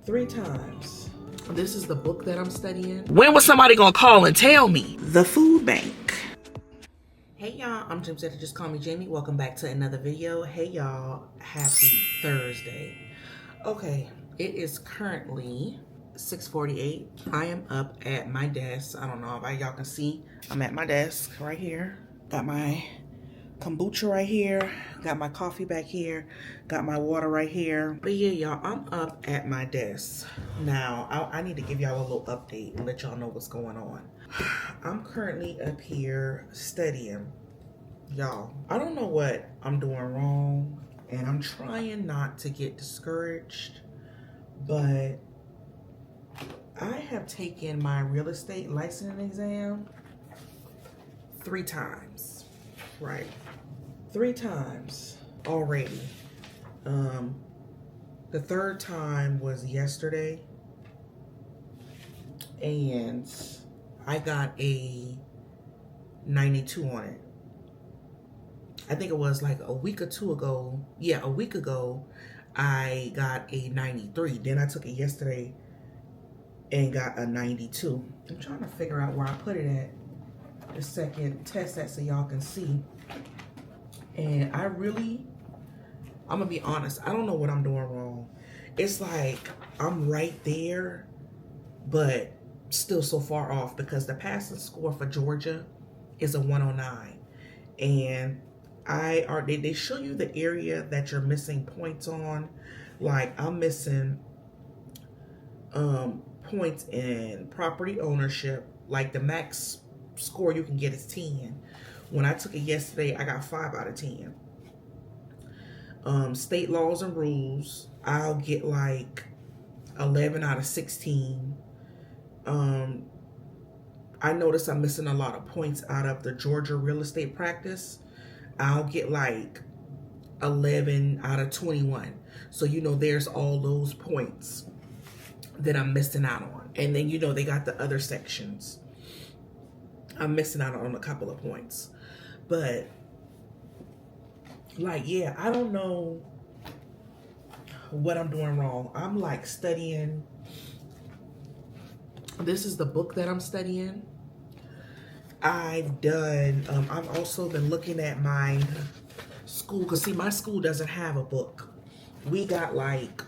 3 times. This is the book that I'm studying. When was somebody gonna call and tell me? The food bank. Hey y'all, I'm Jim Zeta, just call me Jamie. Welcome back to another video. Hey y'all, happy Thursday. Okay, it is currently 6:48. I am up at my desk. I don't know if y'all can see. I'm at my desk right here. Got my kombucha right here. Got my coffee back here. Got my water right here. But yeah, y'all, I'm up at my desk. Now, I need to give y'all a little update and let y'all know what's going on. I'm currently up here studying. Y'all, I don't know what I'm doing wrong, and I'm trying not to get discouraged, but I have taken my real estate licensing exam 3 times, right? 3 times already. The 3rd time was yesterday, and I got a 92 on it. I think it was like a week or two ago. Yeah, a week ago, I got a 93. Then I took it yesterday and got a 92. I'm trying to figure out where I put it at. The second test that so y'all can see. And I'm gonna be honest, I don't know what I'm doing wrong. It's like I'm right there, but still so far off, because the passing score for Georgia is a 109. And they show you the area that you're missing points on. Like I'm missing points in property ownership. Like the max score you can get is 10. When I took it yesterday, I got 5 out of 10. State laws and rules, I'll get like 11 out of 16. I notice I'm missing a lot of points out of the Georgia real estate practice. I'll get like 11 out of 21. So, there's all those points that I'm missing out on. And then, they got the other sections. I'm missing out on a couple of points. But, like, yeah, I don't know what I'm doing wrong. I'm like studying. This is the book that I'm studying. I've also been looking at my school, because see, my school doesn't have a book. We got like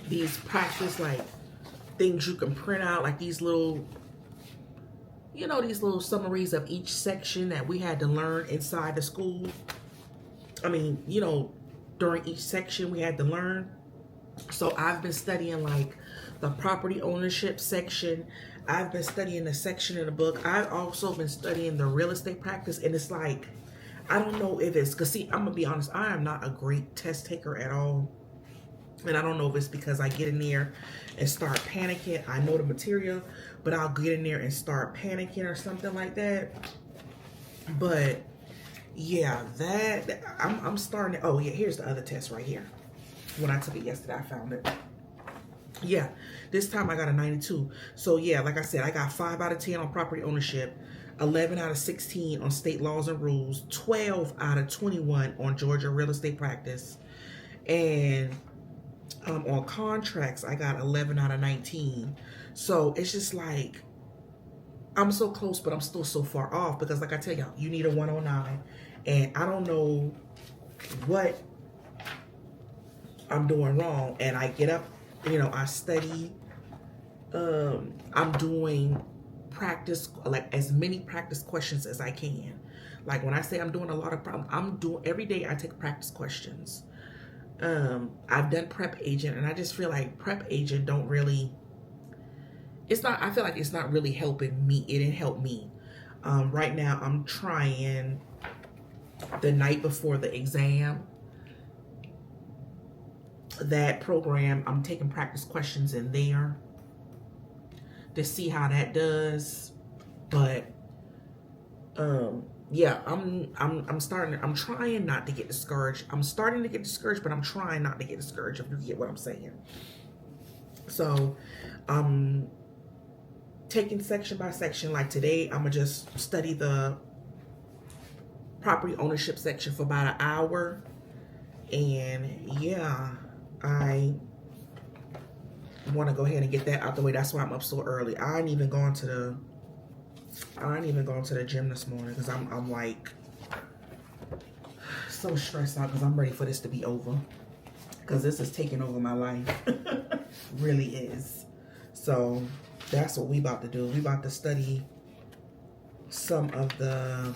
these practice like things you can print out, like these little, these little summaries of each section that we had to learn inside the school. I mean, during each section we had to learn. So I've been studying like the property ownership section. I've been studying the section in the book. I've also been studying the real estate practice. And it's like, I don't know if it's, because see, I'm going to be honest, I am not a great test taker at all. And I don't know if it's because I get in there and start panicking. I know the material, but I'll get in there and start panicking or something like that. But yeah, I'm starting to, oh yeah, here's the other test right here. When I took it yesterday, I found it. Yeah, this time I got a 92. So yeah, like I said, I got 5 out of 10 on property ownership, 11 out of 16 on state laws and rules, 12 out of 21 on Georgia real estate practice, and on contracts, I got 11 out of 19. So it's just like, I'm so close, but I'm still so far off, because like I tell y'all, you need a 109, and I don't know what I'm doing wrong. And I get up, I study. I'm doing practice, like as many practice questions as I can. Like when I say I'm doing a lot of every day I take practice questions. I've done prep agent, and I just feel like prep agent don't really, I feel like it's not really helping me. It didn't help me. Right now I'm trying the night before the exam. That program, I'm taking practice questions in there to see how that does. But yeah, I'm trying not to get discouraged. I'm starting to get discouraged, but I'm trying not to get discouraged, if you get what I'm saying. So I'm taking section by section. Like today, I'm gonna just study the property ownership section for about an hour. And yeah, I want to go ahead and get that out the way. That's why I'm up so early. I ain't even gone to the gym this morning because I'm like so stressed out because I'm ready for this to be over. Because this is taking over my life. Really is. So that's what we about to do. We about to study some of the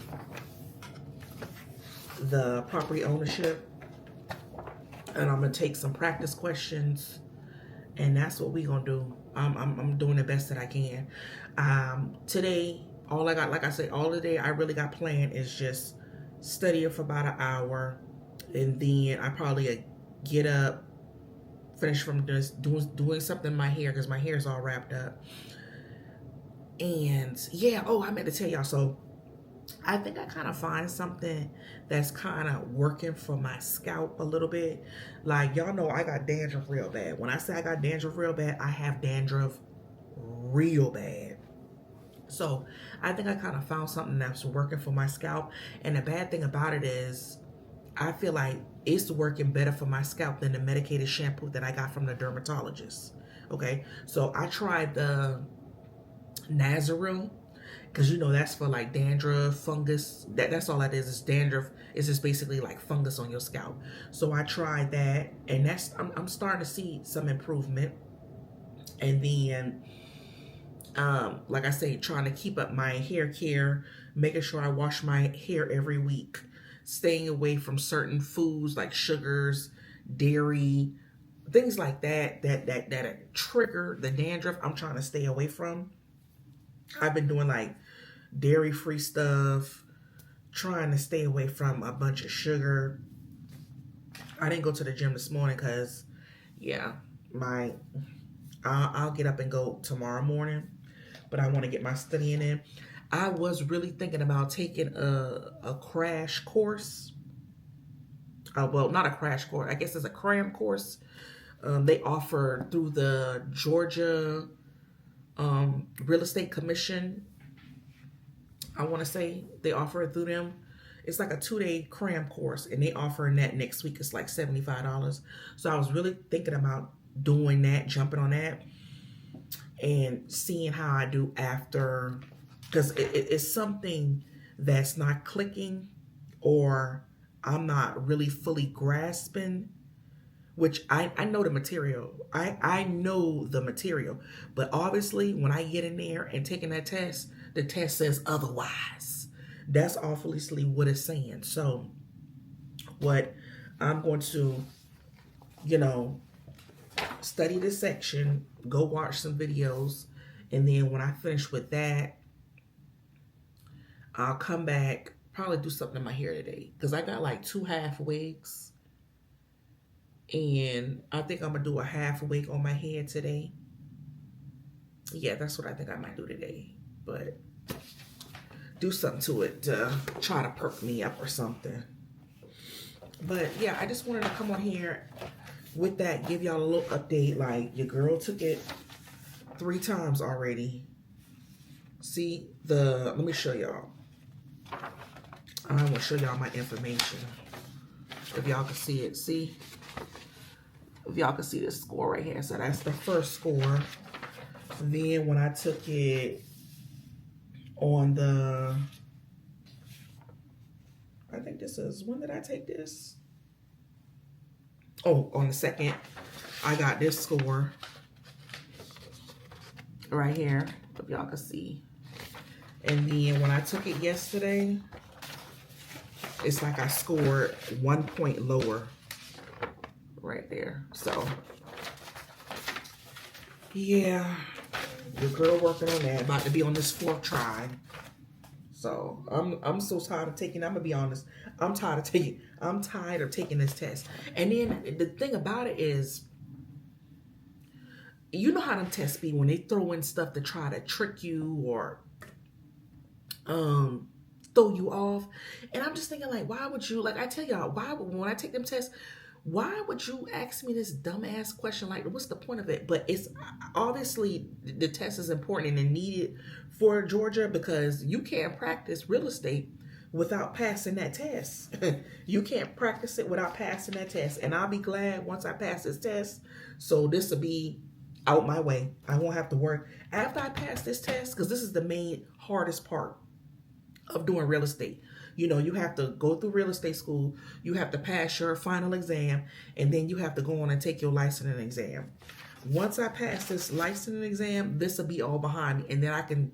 property ownership. And I'm going to take some practice questions. And that's what we going to do. I'm doing the best that I can. Today, all I got, like I said, all the day I really got planned is just studying for about an hour. And then I probably get up, finish from just doing something in my hair because my hair is all wrapped up. And yeah, I meant to tell y'all. So I think I kind of find something that's kind of working for my scalp a little bit. Like, y'all know I got dandruff real bad. When I say I got dandruff real bad, I have dandruff real bad. So I think I kind of found something that's working for my scalp. And the bad thing about it is I feel like it's working better for my scalp than the medicated shampoo that I got from the dermatologist. Okay, so I tried the Nazaril because you know that's for like dandruff, fungus. That's all that is dandruff. It's just basically like fungus on your scalp. So I tried that, and I'm starting to see some improvement. And then, like I say, trying to keep up my hair care, making sure I wash my hair every week. Staying away from certain foods like sugars, dairy, things like that trigger the dandruff. I'm trying to stay away from. I've been doing like dairy-free stuff, trying to stay away from a bunch of sugar. I didn't go to the gym this morning because, yeah, I'll get up and go tomorrow morning, but I want to get my studying in. I was really thinking about taking a crash course. Well, not a crash course. I guess it's a cram course. They offer through the Georgia Real Estate Commission. I want to say they offer it through them. It's like a 2-day cram course, and they offer that next week. It's like $75. So I was really thinking about doing that, jumping on that, and seeing how I do after. Because it's something that's not clicking or I'm not really fully grasping, which I know the material. I know the material. But obviously, when I get in there and taking that test, the test says otherwise. That's obviously what it's saying. So what I'm going to, study this section, go watch some videos, and then when I finish with that, I'll come back, probably do something in my hair today. Because I got like 2 half wigs. And I think I'm going to do a half wig on my head today. Yeah, that's what I think I might do today. But do something to it to try to perk me up or something. But yeah, I just wanted to come on here with that, give y'all a little update. Like, your girl took it 3 times already. See, let me show y'all. I'm going to show y'all my information. If y'all can see it. See? If y'all can see this score right here. So that's the first score. Then when I took it on the, I think this is, when did I take this? Oh, on the second, I got this score right here. If y'all can see. And then when I took it yesterday, it's like I scored 1 point lower right there. So, yeah, your girl working on that. About to be on this 4th try. So I'm so tired of taking. I'm gonna be honest. I'm tired of taking this test. And then the thing about it is, you know how them tests be when they throw in stuff to try to trick you or throw you off. And I'm just thinking, like, why would you, like, I tell y'all, when I take them tests, why would you ask me this dumbass question? Like, what's the point of it? But it's obviously the test is important and needed for Georgia because you can't practice real estate without passing that test. You can't practice it without passing that test. And I'll be glad once I pass this test. So this will be out my way. I won't have to work after I pass this test, because this is the main hardest part of doing real estate. You know, you have to go through real estate school, you have to pass your final exam, and then you have to go on and take your licensing exam. Once I pass this licensing exam, this will be all behind me, and then I can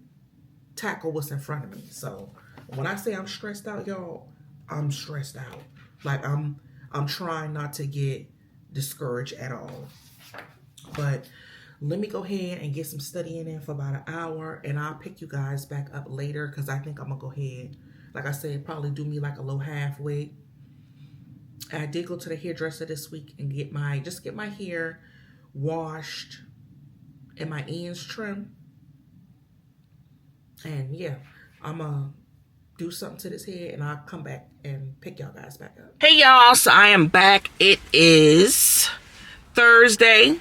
tackle what's in front of me. So when I say I'm stressed out, y'all, I'm stressed out. Like I'm trying not to get discouraged at all. But let me go ahead and get some studying in for about an hour, and I'll pick you guys back up later, because I think I'm gonna go ahead, like I said, probably do me like a little halfway. I did go to the hairdresser this week and get my hair washed and my ends trimmed. And yeah, I'm gonna do something to this head, and I'll come back and pick y'all guys back up. Hey y'all, so I am back. It is Thursday.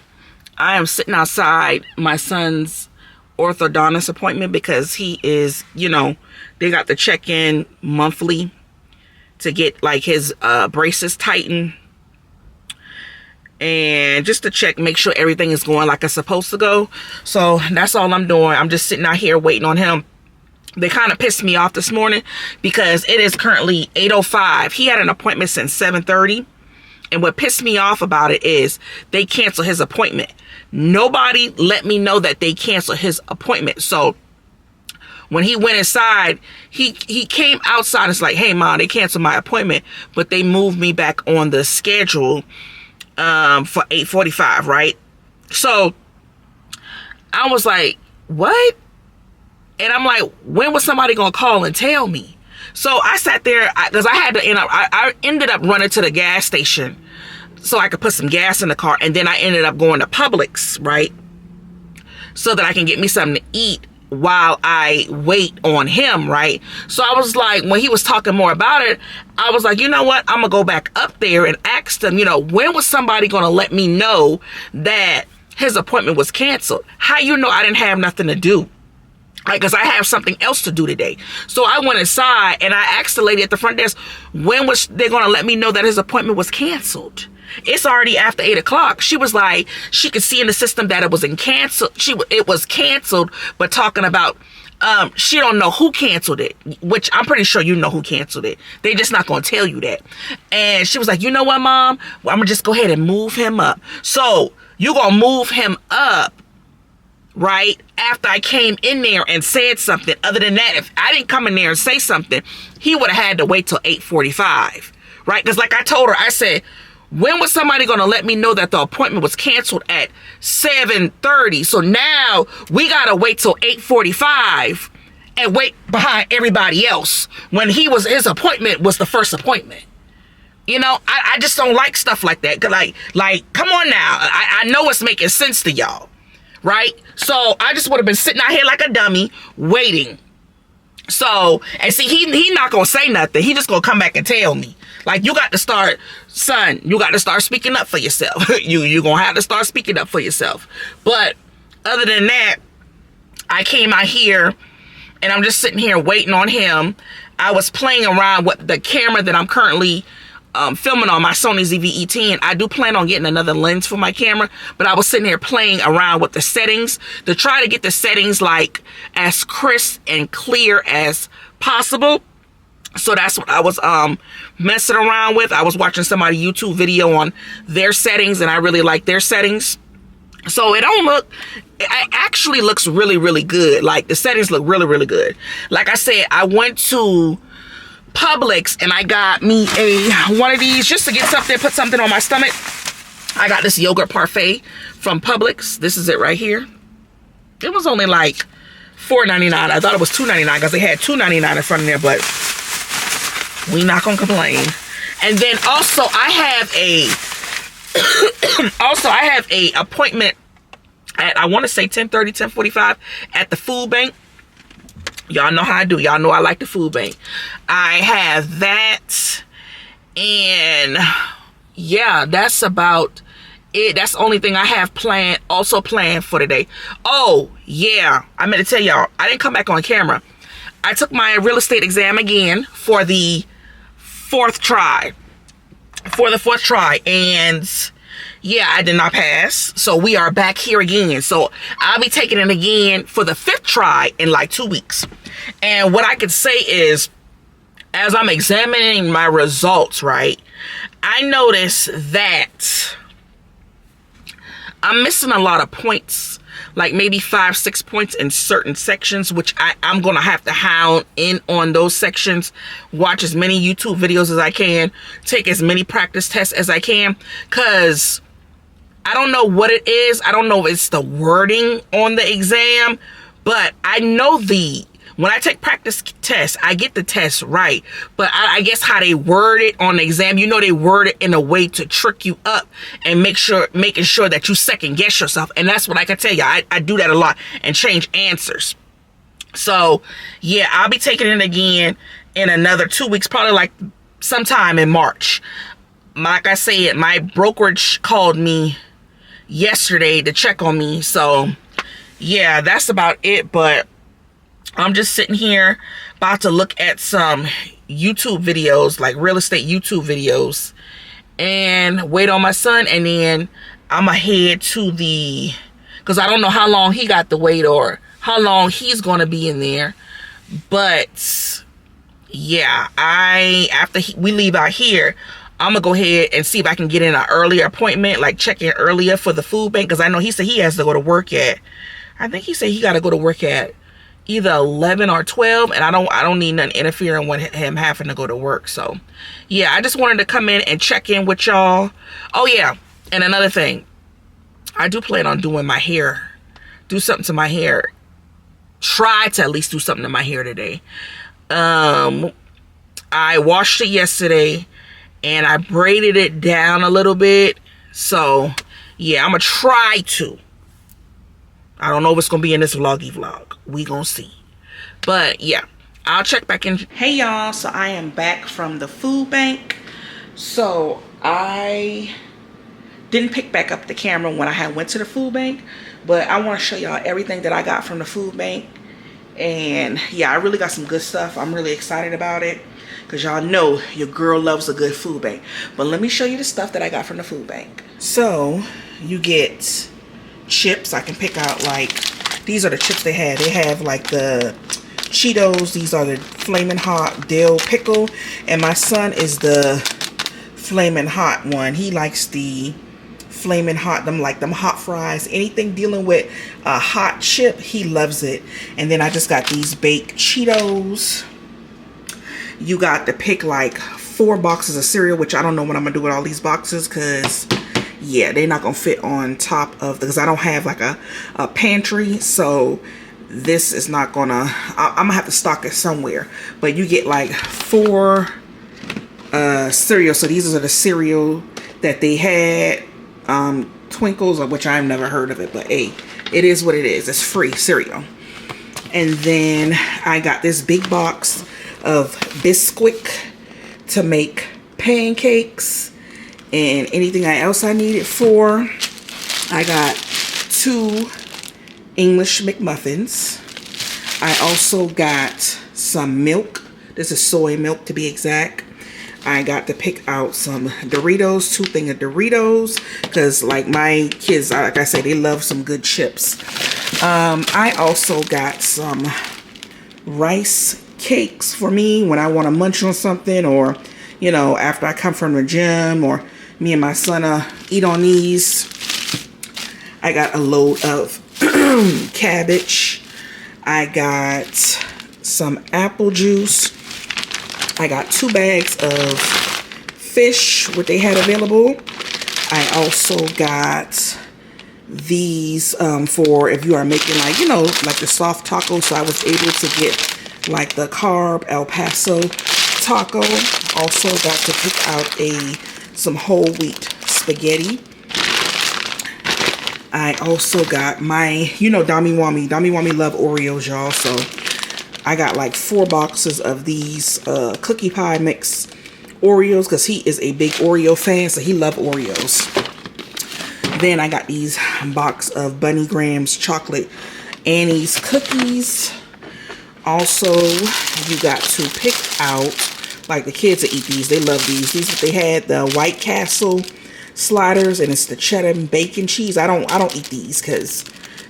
I am sitting outside my son's orthodontist appointment, because he is, you know, they got to check in monthly to get like his braces tightened, and just to check, make sure everything is going like it's supposed to go. So that's all I'm doing. I'm just sitting out here waiting on him. They kind of pissed me off this morning, because it is currently 8:05. He had an appointment since 7:30. And what pissed me off about it is they canceled his appointment. Nobody let me know that they canceled his appointment. So when he went inside, he came outside and it's like, hey, Mom, they canceled my appointment, but they moved me back on the schedule for 8:45, right? So I was like, what? And I'm like, when was somebody going to call and tell me? So I sat there, because I had to, I ended up running to the gas station so I could put some gas in the car. And then I ended up going to Publix, right? So that I can get me something to eat while I wait on him, right? So I was like, when he was talking more about it, I was like, you know what? I'm going to go back up there and ask them, you know, when was somebody going to let me know that his appointment was canceled? How you know I didn't have nothing to do? Because I have something else to do today. So I went inside and I asked the lady at the front desk, when was they going to let me know that his appointment was canceled? It's already after 8 o'clock. She was like, she could see in the system that it was canceled. It was canceled, but talking about, she don't know who canceled it, which I'm pretty sure you know who canceled it. They just not going to tell you that. And she was like, you know what, Mom? Well, I'm going to just go ahead and move him up. So you going to move him up, right, after I came in there and said something. Other than that, if I didn't come in there and say something, he would have had to wait till 8:45, right? Because like I told her, I said, when was somebody going to let me know that the appointment was canceled at 7:30? So now we got to wait till 8:45 and wait behind everybody else when his appointment was the first appointment. You know, I just don't like stuff like that. Like, come on now. I know it's making sense to y'all. Right? So I just would have been sitting out here like a dummy waiting. So, and see, he not gonna say nothing. He just gonna come back and tell me. Like, you got to start, son, you got to start speaking up for yourself. you gonna have to start speaking up for yourself. But other than that, I came out here and I'm just sitting here waiting on him. I was playing around with the camera that I'm currently filming on, my Sony ZV-E10. I do plan on getting another lens for my camera, but I was sitting here playing around with the settings to try to get the settings like as crisp and clear as possible. So that's what I was messing around with. I was watching somebody's YouTube video on their settings, and I really like their settings. So it actually looks really, really good. Like, the settings look really, really good. Like I said, I went to Publix and I got me one of these just to get something, put something on my stomach. I got this yogurt parfait from Publix. This is it right here. It was only like $4.99. I thought it was $2.99 because they had $2.99 in front of there, but we not gonna complain. And then also I have a appointment at, I want to say 10:30, 10:45 at the food bank. Y'all know how I do. Y'all know I like the food bank. I have that. And yeah, that's about it. That's the only thing I have planned for today. Oh, yeah. I meant to tell y'all, I didn't come back on camera. I took my real estate exam again for the fourth try. And yeah, I did not pass. So we are back here again. So I'll be taking it again for the 5th try in like 2 weeks. And what I could say is, as I'm examining my results, right, I noticed that I'm missing a lot of points, like maybe 5-6 points in certain sections, which I'm gonna have to hound in on those sections, watch as many YouTube videos as I can, take as many practice tests as I can, because I don't know what it is. I don't know if it's the wording on the exam, but I know when I take practice tests, I get the test right. But I guess how they word it on the exam, you know, they word it in a way to trick you up and making sure that you second guess yourself. And that's what I can tell you. I do that a lot and change answers. So yeah, I'll be taking it again in another 2 weeks, probably like sometime in March. Like I said, my brokerage called me yesterday to check on me. So yeah, that's about it. But I'm just sitting here about to look at some YouTube videos, like real estate YouTube videos, and wait on my son. And then I'm gonna head to because I don't know how long he got to wait or how long he's gonna be in there. But yeah, after we leave out here, I'm gonna go ahead and see if I can get in an earlier appointment, like check in earlier for the food bank, because I know he said he has to go to work I think he said he got to go to work at either 11 or 12, and I don't need nothing interfering with him having to go to work. So yeah, I just wanted to come in and check in with y'all. Oh yeah, and another thing, I do plan on doing my hair, do something to my hair, try to at least do something to my hair today. I washed it yesterday and I braided it down a little bit. So yeah, I'm gonna try to. I don't know if it's gonna be in this vlog. We gonna see. But yeah, I'll check back in. Hey y'all, so I am back from the food bank. So I didn't pick back up the camera when I had went to the food bank, but I want to show y'all everything that I got from the food bank. And yeah, I really got some good stuff. I'm really excited about it, because y'all know your girl loves a good food bank. But let me show you the stuff that I got from the food bank. So you get chips. I can pick out, like, these are the chips they had. They have like the Cheetos. These are the Flamin' Hot Dill Pickle. And my son is the Flamin' Hot one. He likes the Flamin' Hot, them hot fries. Anything dealing with a hot chip, he loves it. And then I just got these baked Cheetos. You got to pick like 4 boxes of cereal, which I don't know what I'm gonna do with all these boxes, because yeah, they're not gonna fit on top of, because I don't have like a pantry, so this is not gonna, I'm gonna have to stock it somewhere. But you get like 4 cereal. So these are the cereal that they had, Twinkles, of which I've never heard of it, but hey, it is what it is. It's free cereal. And then I got this big box of Bisquick to make pancakes and anything else I needed for. I got 2 English McMuffins. I also got some milk. This is soy milk to be exact. I got to pick out some Doritos, 2 things of Doritos, because like my kids, like I said, they love some good chips. I also got some rice cakes for me when I want to munch on something, or you know, after I come from the gym, or me and my son eat on these. I got a load of cabbage. I got some apple juice. I got 2 bags of fish, what they had available. I also got these for if you are making, like, you know, like the soft tacos. So I was able to get like the carb El Paso taco. Also got to pick out some whole wheat spaghetti. I also got my, you know, Dami Wami love Oreos, y'all. So I got like 4 boxes of these cookie pie mix Oreos, because he is a big Oreo fan, so he loves Oreos. Then I got these box of Bunny Grahams chocolate Annie's cookies. Also, you got to pick out, like the kids that eat these, they love these. These, they had the White Castle sliders, and it's the cheddar and bacon cheese. I don't eat these because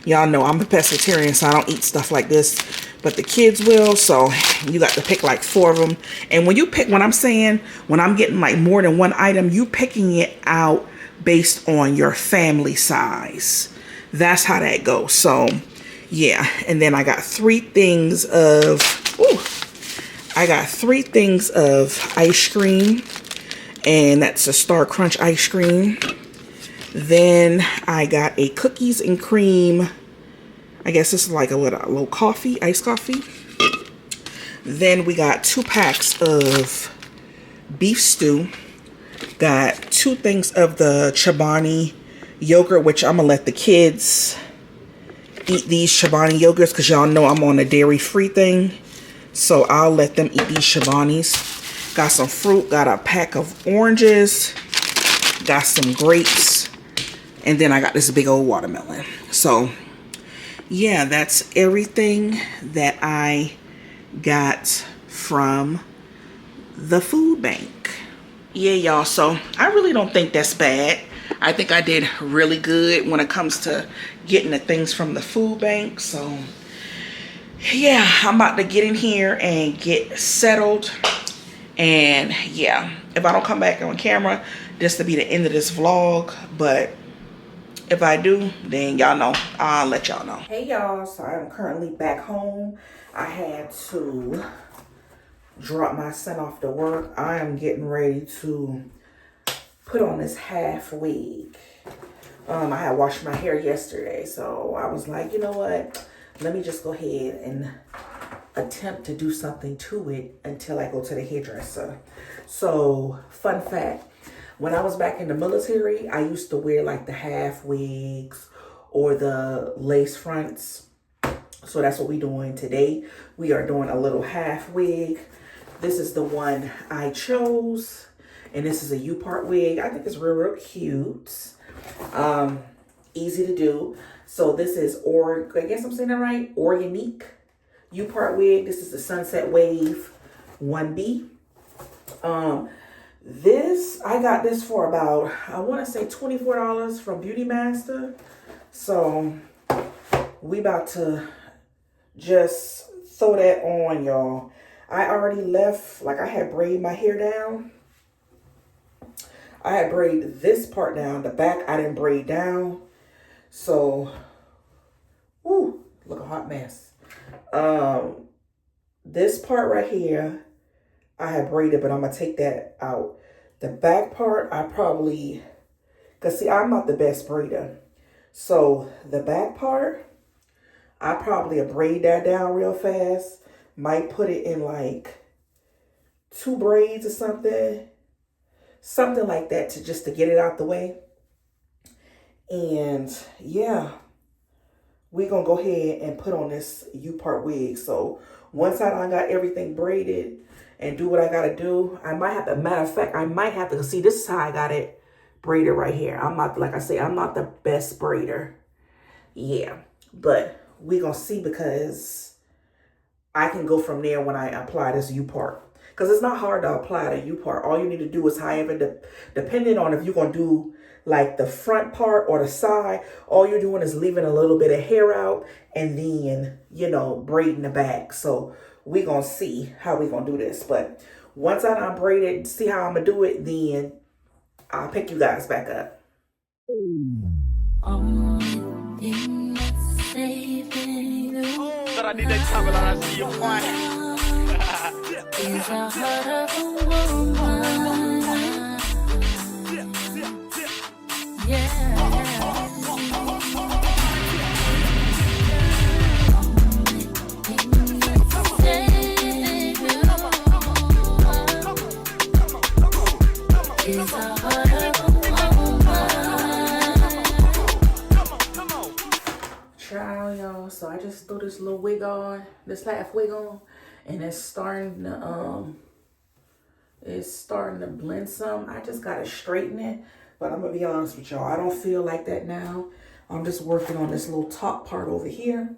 y'all know I'm a pescatarian, so I don't eat stuff like this. But the kids will, so you got to pick like 4 of them. And when you pick, when I'm getting like more than one item, you picking it out based on your family size. That's how that goes. So yeah, and then I got 3 things of, ice cream, and that's a Star Crunch ice cream. Then I got a cookies and cream, I guess this is like a little coffee, iced coffee. Then we got 2 packs of beef stew. Got 2 things of the Chobani yogurt, which I'm gonna let the kids eat these Chobani yogurts because y'all know I'm on a dairy-free thing. So I'll let them eat these Chobanis. Got some fruit, got a pack of oranges, got some grapes, and then I got this big old watermelon. So yeah, that's everything that I got from the food bank. Yeah, y'all, so I really don't think that's bad. I think I did really good when it comes to getting the things from the food bank. So yeah, I'm about to get in here and get settled. And yeah, if I don't come back on camera, this will be the end of this vlog. But if I do, then y'all know, I'll let y'all know. Hey y'all, so I'm currently back home. I had to drop my son off to work. I am getting ready to put on this half wig. I had washed my hair yesterday, so I was like, you know what? Let me just go ahead and attempt to do something to it until I go to the hairdresser. So, fun fact, when I was back in the military, I used to wear like the half wigs or the lace fronts. So that's what we're doing today. We are doing a little half wig. This is the one I chose. And this is a U-part wig. I think it's real cute. Easy to do. So this is, I guess I'm saying that right, Organique U-part wig. This is the Sunset Wave 1B. I got this for about, I want to say $24 from Beauty Master. So we about to just throw that on, y'all. I already left, like I had braided my hair down. I had braided this part down. The back I didn't braid down. So, ooh, look a hot mess. This part right here, I had braided, but I'm going to take that out. The back part, I probably, because see, I'm not the best braider. So, the back part, I probably braid that down real fast. Might put it in like 2 braids or something. Something like that to get it out the way. And yeah, we're going to go ahead and put on this U-part wig. So once I got everything braided and do what I got to do, I might have to, matter of fact, I might have to, see, this is how I got it braided right here. I'm not, like I say, I'm not the best braider. Yeah, but we're going to see because I can go from there when I apply this U-part. Because it's not hard to apply the U-part. All you need to do is, however, depending on if you're going to do like the front part or the side, all you're doing is leaving a little bit of hair out and then, you know, braiding the back. So we're going to see how we're going to do this. But once I done braided, see how I'm going to do it, then I'll pick you guys back up. But I need that cover I see you pointing. Is a heart of a woman. Yeah. Is a heart of a woman. Child, y'all. So I just threw this little wig on, this half wig on. And it's starting to blend some. I just gotta straighten it. But I'm gonna be honest with y'all, I don't feel like that now. I'm just working on this little top part over here.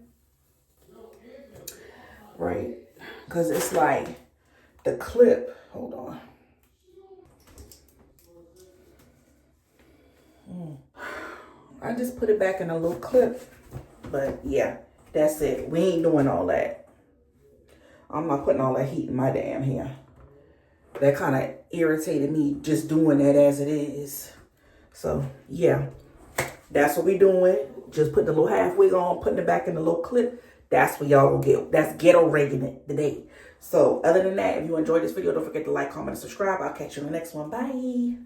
Right? Because it's like the clip. Hold on. I just put it back in a little clip. But yeah, that's it. We ain't doing all that. I'm not putting all that heat in my damn hair. That kind of irritated me just doing that as it is. So yeah, that's what we doing. Just put the little half wig on, putting it back in the little clip. That's what y'all will get. That's ghetto rigging it today. So other than that, if you enjoyed this video, don't forget to like, comment, and subscribe. I'll catch you in the next one. Bye.